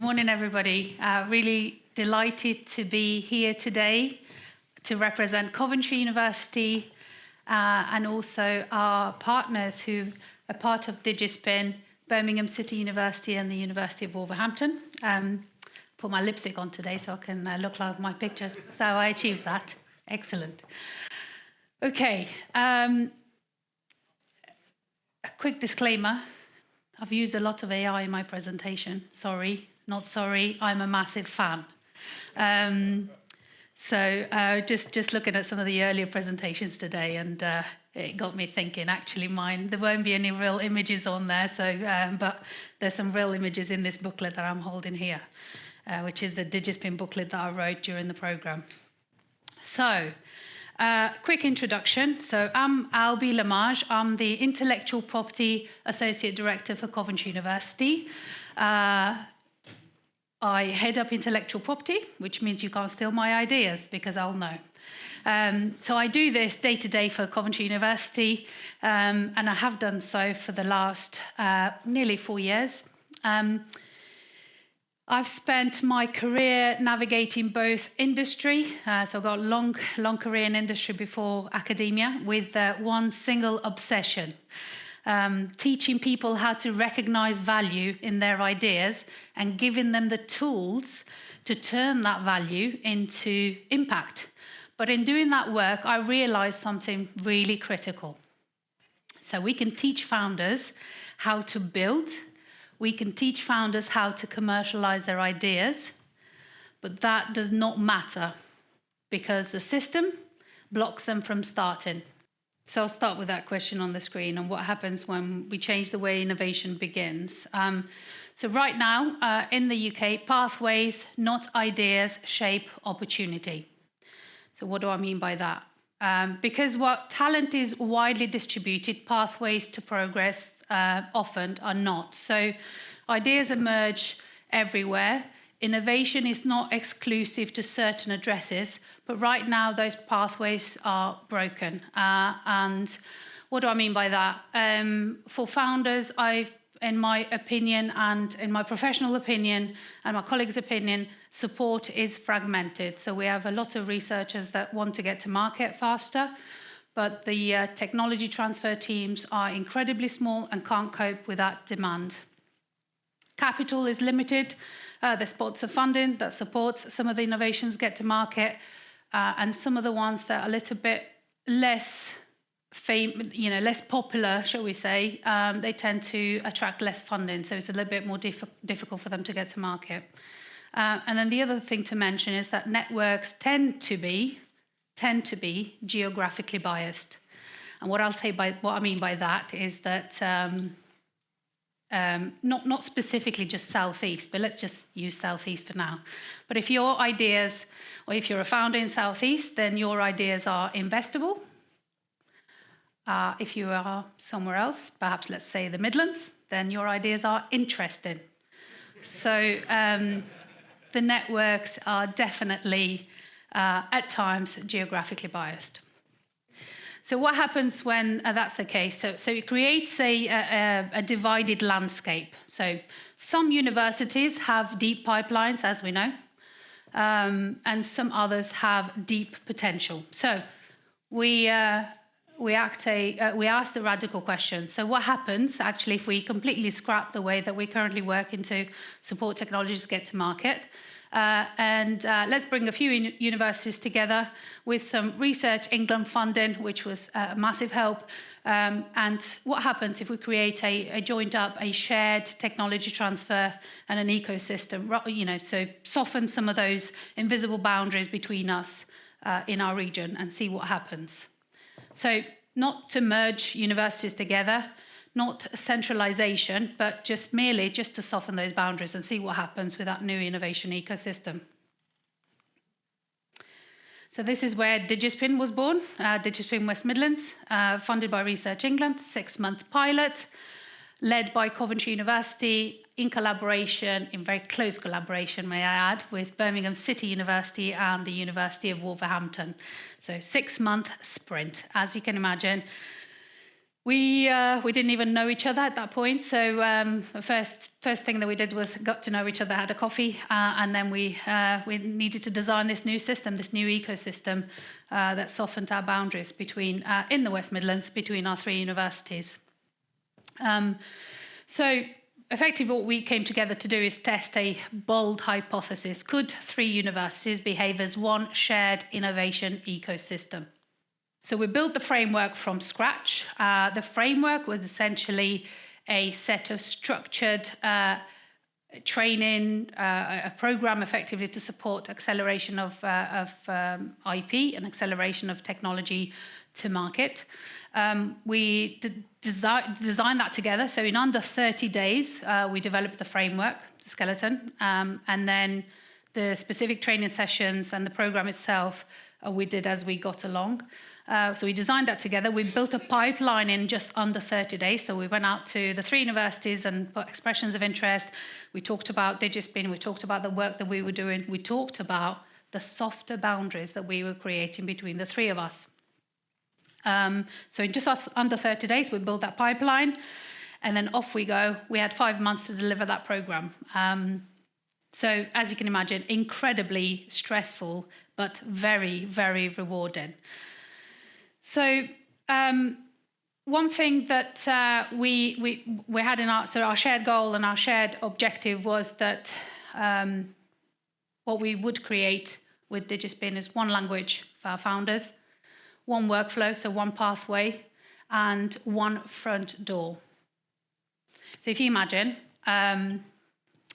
Morning, everybody. Really delighted to be here today to represent Coventry University and also our partners who are part of DigiSpin, Birmingham City University and the University of Wolverhampton. Put my lipstick on today so I can look like my picture. So I achieved that. Excellent. Okay. A quick disclaimer. I've used a lot of AI in my presentation. Sorry, not sorry. I'm a massive fan. Just looking at some of the earlier presentations today, and it got me thinking. Actually, there won't be any real images on there. But there's some real images in this booklet that I'm holding here, which is the DigiSpin booklet that I wrote during the program. So. Quick introduction. So I'm Albi Lamaj. I'm the Intellectual Property Associate Director for Coventry University. I head up intellectual property, which means you can't steal my ideas because I'll know. So I do this day to day for Coventry University, and I have done so for the last nearly 4 years. I've spent my career navigating both industry, so I've got a long career in industry before academia, with one single obsession, teaching people how to recognize value in their ideas and giving them the tools to turn that value into impact. But in doing that work, I realized something really critical. So we can teach founders how to build. We can teach founders how to commercialize their ideas, but that does not matter because the system blocks them from starting. So I'll start with that question on the screen and what happens when we change the way innovation begins. So right now in the UK, pathways, not ideas, shape opportunity. So what do I mean by that? Because what talent is widely distributed, pathways to progress often are not. So ideas emerge everywhere. Innovation is not exclusive to certain addresses, but right now those pathways are broken. And what do I mean by that? For founders, in my opinion and in my professional opinion and my colleagues' opinion, support is fragmented. So we have a lot of researchers that want to get to market faster, but the technology transfer teams are incredibly small and can't cope with that demand. Capital is limited. There's spots of funding that supports some of the innovations get to market, and some of the ones that are a little bit less less popular, shall we say, they tend to attract less funding, so it's a little bit more difficult for them to get to market. And then the other thing to mention is that networks tend to be geographically biased. And what I mean by that is that not specifically just Southeast, but let's just use Southeast for now. But if your ideas, or if you're a founder in Southeast, then your ideas are investable. If you are somewhere else, perhaps let's say the Midlands, then your ideas are interesting. So the networks are definitely at times geographically biased. So what happens when that's the case? So it creates a divided landscape. So some universities have deep pipelines, as we know, and some others have deep potential. So we asked the radical question. So what happens actually if we completely scrap the way that we currently work to support technologies to get to market? Let's bring a few universities together with some Research England funding, which was a massive help. And what happens if we create a joined up, a shared technology transfer and an ecosystem, so soften some of those invisible boundaries between us in our region and see what happens. So not to merge universities together, not centralisation, but just merely to soften those boundaries and see what happens with that new innovation ecosystem. So this is where DigiSpin was born, DigiSpin West Midlands, funded by Research England, 6-month pilot, led by Coventry University in very close collaboration, may I add, with Birmingham City University and the University of Wolverhampton. So 6-month sprint, as you can imagine. We didn't even know each other at that point. So the first thing that we did was got to know each other, had a coffee, and then we needed to design this new system, this new ecosystem that softened our boundaries between in the West Midlands between our 3 universities. So effectively, what we came together to do is test a bold hypothesis: could 3 universities behave as one shared innovation ecosystem? So we built the framework from scratch. The framework was essentially a set of structured training, a program effectively to support acceleration of IP and acceleration of technology to market. We designed that together. So in under 30 days, we developed the framework, the skeleton, and then the specific training sessions and the program itself we did as we got along. So we designed that together. We built a pipeline in just under 30 days. So we went out to the 3 universities and put expressions of interest. We talked about DigiSpin. We talked about the work that we were doing. We talked about the softer boundaries that we were creating between the 3 of us. So in just under 30 days, we built that pipeline, and then off we go. We had 5 months to deliver that program. So as you can imagine, incredibly stressful, but very, very rewarding. So one thing that we had in our shared goal and our shared objective was that what we would create with DigiSpin is one language for our founders, one workflow, so one pathway, and one front door. So if you imagine,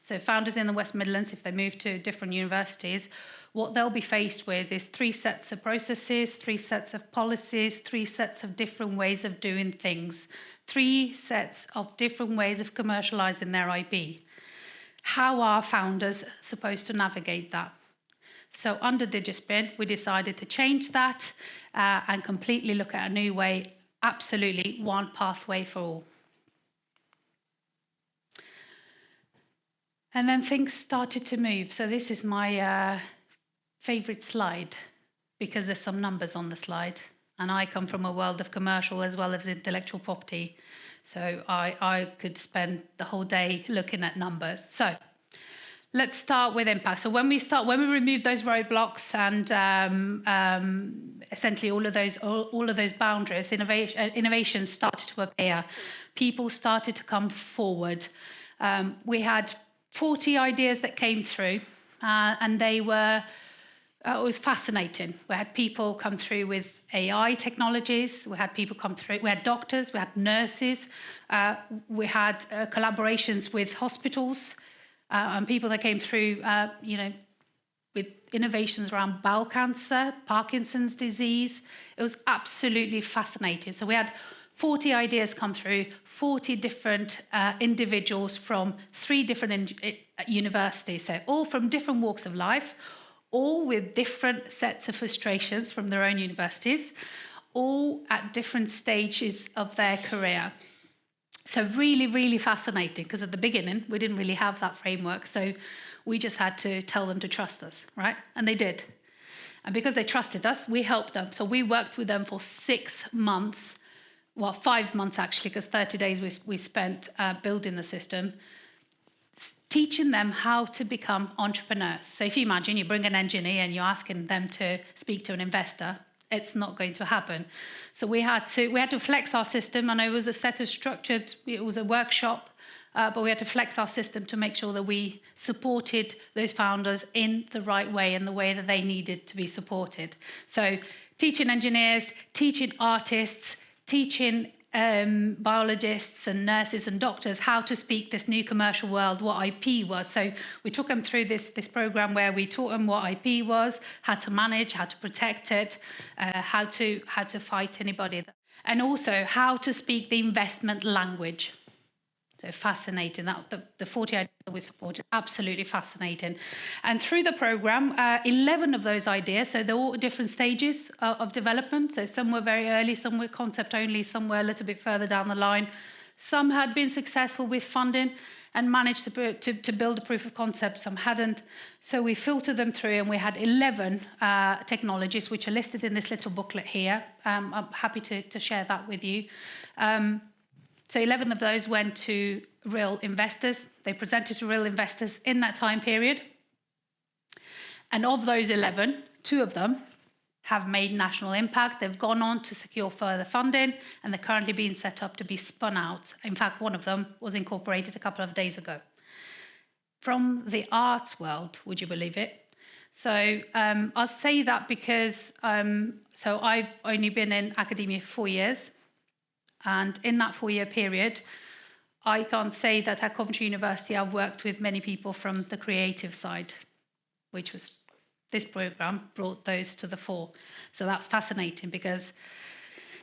so founders in the West Midlands, if they move to different universities, what they'll be faced with is 3 sets of processes, 3 sets of policies, 3 sets of different ways of doing things, 3 sets of different ways of commercializing their IP. How are founders supposed to navigate that? So under DigiSpin, we decided to change that and completely look at a new way, absolutely one pathway for all. And then things started to move. So this is my favorite slide, because there's some numbers on the slide. And I come from a world of commercial as well as intellectual property. So I could spend the whole day looking at numbers. So let's start with impact. So when we remove those roadblocks and essentially all of those boundaries, innovations started to appear. People started to come forward. We had 40 ideas that came through, and they were, it was fascinating. We had people come through with AI technologies. We had people come through. We had doctors. We had nurses. We had collaborations with hospitals and people that came through, with innovations around bowel cancer, Parkinson's disease. It was absolutely fascinating. So we had 40 ideas come through, 40 different individuals from 3 different universities, so all from different walks of life, all with different sets of frustrations from their own universities, all at different stages of their career. So really, really fascinating, because at the beginning, we didn't really have that framework. So we just had to tell them to trust us, right? And they did. And because they trusted us, we helped them. So we worked with them for 6 months, well, 5 months actually, because 30 days we spent building the system, teaching them how to become entrepreneurs. So if you imagine you bring an engineer and you're asking them to speak to an investor, it's not going to happen. So we had to flex our system, and it was a set of structured, it was a workshop, but we had to flex our system to make sure that we supported those founders in the right way, in the way that they needed to be supported. So teaching engineers, teaching artists, teaching biologists and nurses and doctors how to speak this new commercial world, what IP was. So we took them through this program where we taught them what IP was, how to manage, how to protect it, how to fight anybody, and also how to speak the investment language. So fascinating. That the 40 ideas that we supported, absolutely fascinating. And through the program, 11 of those ideas, so they're all different stages of development. So some were very early, some were concept only, some were a little bit further down the line. Some had been successful with funding, and managed to build a proof of concept. Some hadn't. So we filtered them through, and we had 11 technologies, which are listed in this little booklet here. I'm happy to share that with you. So 11 of those went to real investors. They presented to real investors in that time period. And of those 11, 2 of them have made national impact. They've gone on to secure further funding, and they're currently being set up to be spun out. In fact, one of them was incorporated a couple of days ago. From the arts world, would you believe it? So I'll say that because so I've only been in academia for 4 years. And in that 4-year period, I can't say that at Coventry University I've worked with many people from the creative side, which was this program brought those to the fore. So that's fascinating, because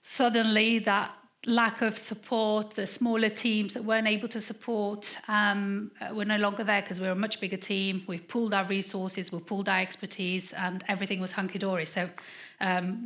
suddenly that lack of support, the smaller teams that weren't able to support, were no longer there, because we're a much bigger team. We've pooled our resources, we've pooled our expertise, and everything was hunky-dory. So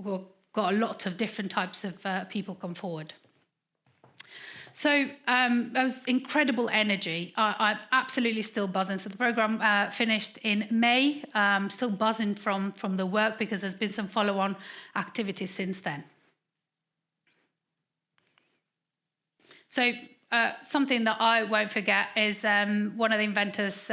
we've got a lot of different types of people come forward. So there was incredible energy. I'm absolutely still buzzing. So the program finished in May. Still buzzing from the work, because there's been some follow-on activities since then. So something that I won't forget is one of the inventors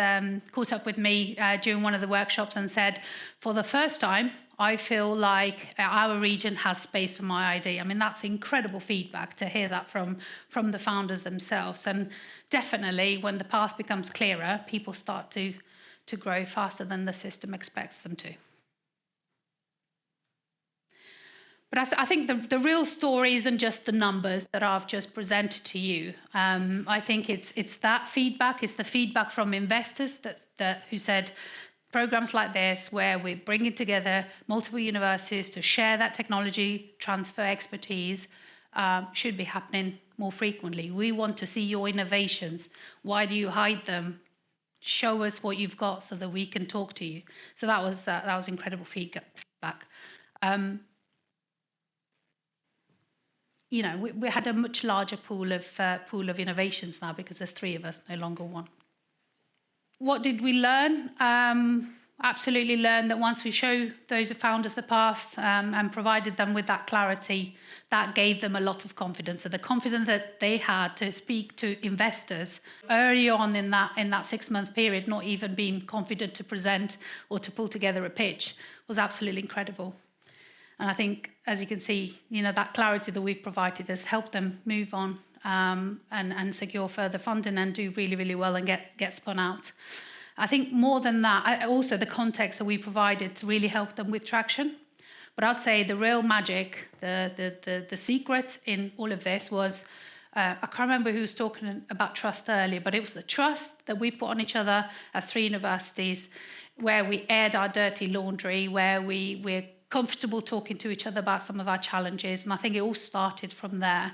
caught up with me during one of the workshops and said, for the first time, I feel like our region has space for my idea. I mean, that's incredible feedback to hear that from the founders themselves. And definitely, when the path becomes clearer, people start to grow faster than the system expects them to. But I think the real story isn't just the numbers that I've just presented to you. I think it's that feedback. It's the feedback from investors who said, programs like this, where we're bringing together multiple universities to share that technology, transfer expertise, should be happening more frequently. We want to see your innovations. Why do you hide them? Show us what you've got so that we can talk to you. So that was incredible feedback. You know, we had a much larger pool of innovations now, because there's 3 of us, no longer 1. What did we learn? Absolutely learned that once we show those founders the path and provided them with that clarity, that gave them a lot of confidence. So the confidence that they had to speak to investors early on in that 6-month period, not even being confident to present or to pull together a pitch, was absolutely incredible. And I think, as you can see, you know, that clarity that we've provided has helped them move on and secure further funding and do really, really well and get spun out. I think more than that, also the context that we provided really helped them with traction. But I'd say the real magic, the secret in all of this was, I can't remember who was talking about trust earlier, but it was the trust that we put on each other as 3 universities, where we aired our dirty laundry, where we're comfortable talking to each other about some of our challenges. And I think it all started from there.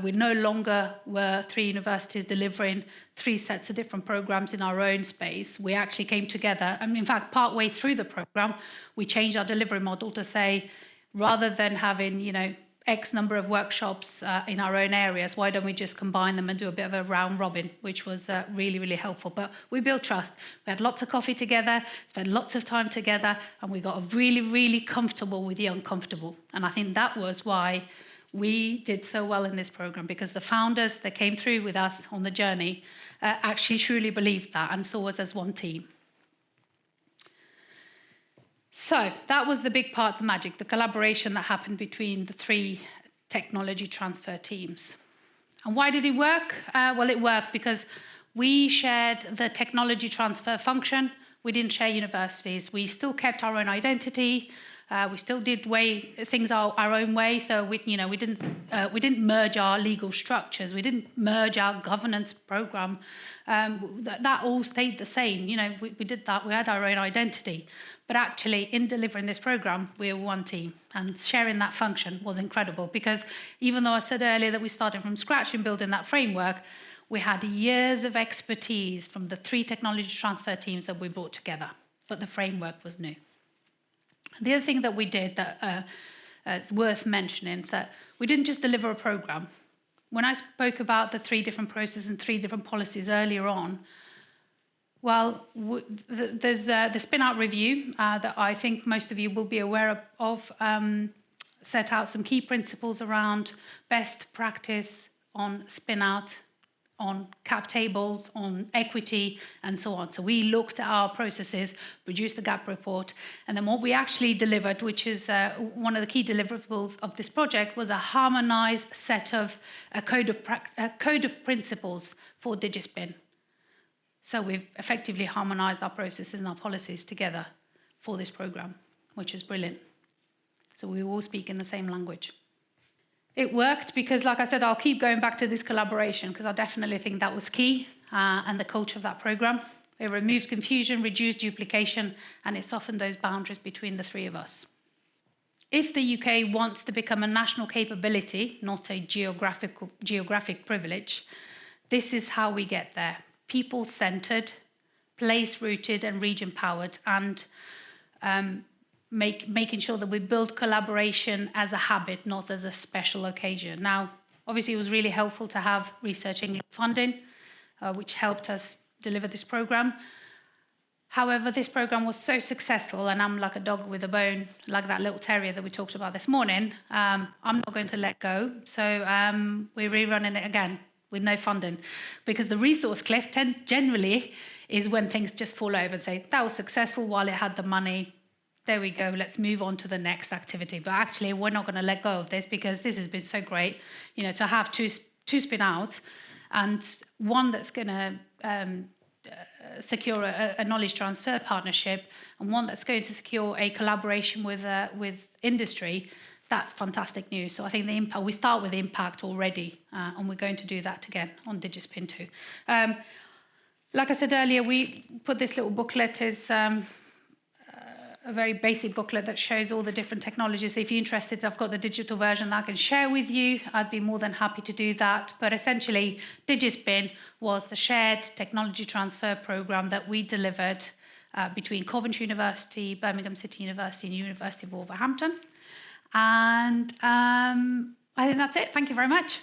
We no longer were 3 universities delivering 3 sets of different programs in our own space. We actually came together. And in fact, partway through the program, we changed our delivery model to say, rather than having, you know, X number of workshops in our own areas, why don't we just combine them and do a bit of a round robin, which was really, really helpful. But we built trust. We had lots of coffee together, spent lots of time together, and we got really, really comfortable with the uncomfortable. And I think that was why we did so well in this program, because the founders that came through with us on the journey actually truly believed that and saw us as one team. So that was the big part, the magic, the collaboration that happened between the 3 technology transfer teams. And why did it work? Well, it worked because we shared the technology transfer function. We didn't share universities. We still kept our own identity. We still did things our own way. So we didn't merge our legal structures. We didn't merge our governance program. That all stayed the same. You know, we did that. We had our own identity. But actually, in delivering this program, we were one team. And sharing that function was incredible, because even though I said earlier that we started from scratch in building that framework, we had years of expertise from the 3 technology transfer teams that we brought together. But the framework was new. The other thing that we did that is worth mentioning is that we didn't just deliver a program. when I spoke about the 3 different processes and 3 different policies earlier on, well, there's the spin-out review that I think most of you will be aware of, set out some key principles around best practice on spin-out, on cap tables, on equity, and so on. So we looked at our processes, produced the gap report, and then what we actually delivered, which is one of the key deliverables of this project, was a harmonized set of a code of principles for DigiSpin. So we've effectively harmonized our processes and our policies together for this program, which is brilliant. So we all speak in the same language. It worked because, like I said, I'll keep going back to this collaboration because I definitely think that was key, and the culture of that program. It removes confusion, reduced duplication, and it softened those boundaries between the 3 of us. If the UK wants to become a national capability, not a geographic privilege, this is how we get there. People-centred, place-rooted and region-powered, and making sure that we build collaboration as a habit, not as a special occasion. Now, obviously, it was really helpful to have Research England funding, which helped us deliver this programme. However, this programme was so successful, and I'm like a dog with a bone, like that little terrier that we talked about this morning. I'm not going to let go, so we're rerunning it again with no funding, because the resource cliff generally is when things just fall over and say, that was successful while it had the money. There we go, let's move on to the next activity. But actually, we're not going to let go of this because this has been so great, you know, to have two spin outs, and one that's going to secure a knowledge transfer partnership, and one that's going to secure a collaboration with industry. That's fantastic news. So I think the impact, we start with impact already, and we're going to do that again on DigiSpin too. Like I said earlier, we put this little booklet, is a very basic booklet that shows all the different technologies. If you're interested, I've got the digital version that I can share with you. I'd be more than happy to do that. But essentially, DigiSpin was the shared technology transfer program that we delivered between Coventry University, Birmingham City University, and University of Wolverhampton. And I think that's it. Thank you very much.